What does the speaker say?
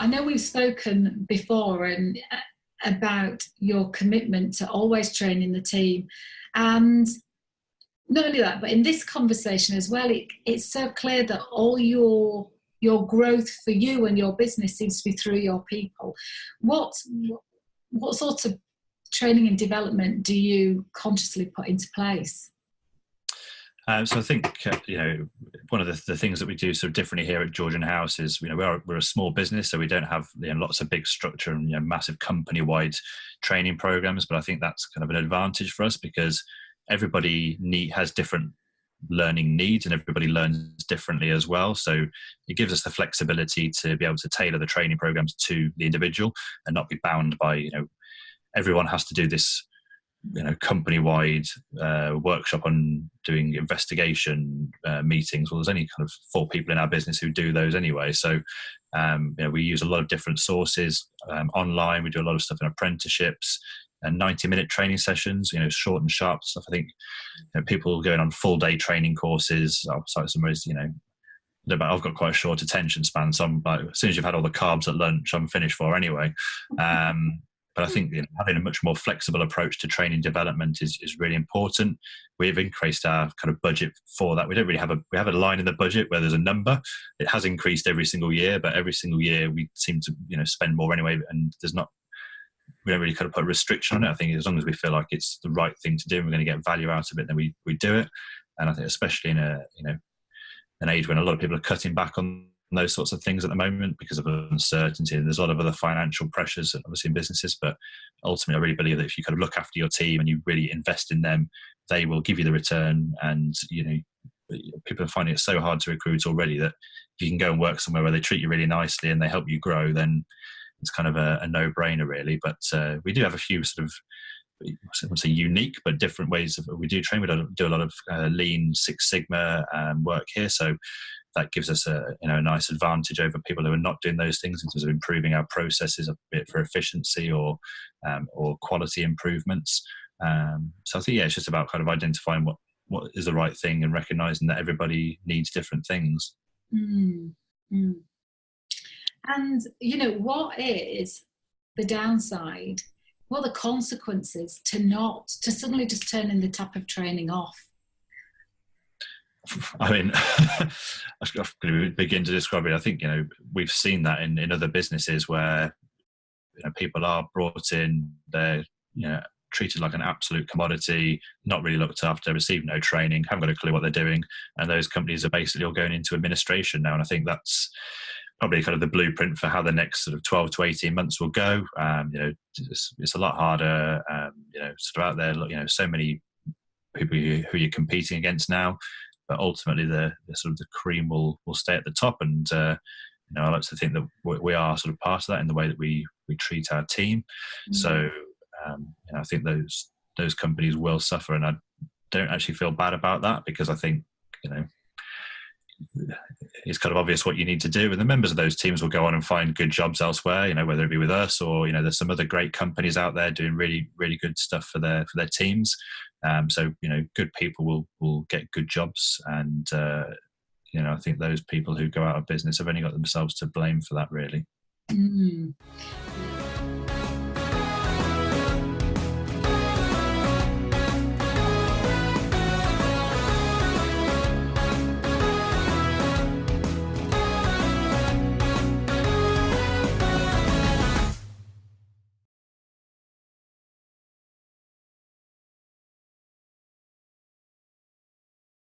I know we've spoken before and about your commitment to always training the team, and not only that, but in this conversation as well, it's so clear that all your growth for you and your business seems to be through your people. What sort of training and development do you consciously put into place? So I think one of the things that we do sort of differently here at Georgian House is we're a small business, so we don't have lots of big structure and massive company-wide training programs. But I think that's kind of an advantage for us because everybody has different learning needs and everybody learns differently as well. So it gives us the flexibility to be able to tailor the training programs to the individual and not be bound by everyone has to do this company-wide workshop on doing investigation meetings. Well, there's only kind of 4 people in our business who do those anyway. So we use a lot of different sources online. We do a lot of stuff in apprenticeships and 90-minute training sessions, short and sharp stuff. I think people going on full-day training courses. I've got quite a short attention span, so I'm like, as soon as you've had all the carbs at lunch, I'm finished for anyway. But I think having a much more flexible approach to training development is really important. We've increased our kind of budget for that. We don't really we have a line in the budget where there's a number. It has increased every single year, but every single year we seem to spend more anyway. And we don't really kind of put a restriction on it. I think as long as we feel like it's the right thing to do and we're going to get value out of it, then we do it. And I think especially in an age when a lot of people are cutting back on those sorts of things at the moment because of uncertainty, and there's a lot of other financial pressures obviously in businesses, but ultimately I really believe that if you kind of look after your team and you really invest in them, they will give you the return. And people are finding it so hard to recruit already that if you can go and work somewhere where they treat you really nicely and they help you grow, then it's kind of a no-brainer really. But we do have a few sort of, I wouldn't say unique, but different ways of we do train. We do a lot of lean Six Sigma work here, so that gives us a nice advantage over people who are not doing those things in terms of improving our processes a bit for efficiency or quality improvements. So I think it's just about kind of identifying what is the right thing and recognizing that everybody needs different things. Mm. And what is the downside? What are the consequences to suddenly just turning the tap of training off? I mean, I'm going to begin to describe it. I think, we've seen that in other businesses where, people are brought in, they're, treated like an absolute commodity, not really looked after, receive no training, haven't got a clue what they're doing. And those companies are basically all going into administration now. And I think that's probably kind of the blueprint for how the next sort of 12 to 18 months will go. It's a lot harder, sort of out there, so many people who you're competing against now. But ultimately, the sort of the cream will stay at the top, and I like to think that we are sort of part of that in the way that we treat our team. Mm-hmm. So I think those companies will suffer, and I don't actually feel bad about that because I think it's kind of obvious what you need to do, and the members of those teams will go on and find good jobs elsewhere. Whether it be with us or there's some other great companies out there doing really really good stuff for their teams. So good people will get good jobs, and I think those people who go out of business have only got themselves to blame for that, really. Mm.